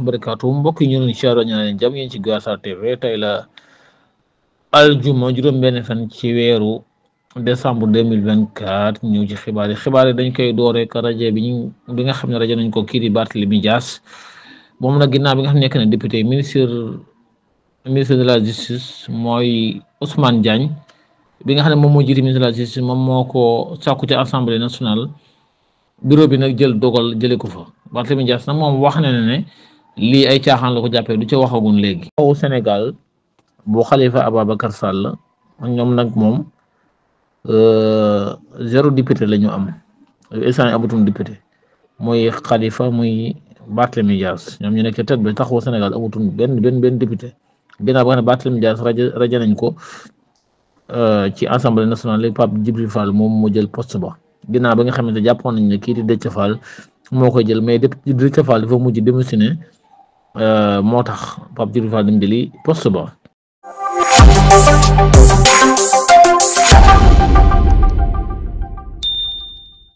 barakaatu mbokk yi ñu ngi siyaare ñaan jàmm yéen ci Gasa TV tey la aljuma juróom-benn fan ci weeru décembre 2024 ñëw ci xibaar yi dañ koy dooree ka rajo bi nga xam ne rajo nañ ko kii di Barthélémy Dias moom nag ginnaaw bi nga xam ne nekk na député ministre de la justice mooy Ousmane Diagne bi nga xam ne moom moo jiite ministre de la justice moom moo ko sàkku ci assemblée nationale bureau bi nag jël dogal jëlee ko fa Barthélémy Dias nag moom wax na ne lii ay caaxaan la ko jàppee du ca waxagun léegi. aw Sénégal bu Khalifa Ababacar Sall ñoom nag moom 0 député la ñu am instant amutum député muy Khalifa muy Barthélémy Dias ñoom ñu nekk ca tête bi taxawu Sénégal amutum benn député ginnaaw ba nga ne Barthélémy Dias rajo nañ ko ci assemblée nationale léegi Pape Djibril Fall moom moo jël poste ba ginnaaw ba nga xamante jàppoon nañ ne kii di Déthié Fall moo koy jël mais Déthié Fall dafa mujj démissionné moo tax Pape Djibril Fall dem jëli poste ba.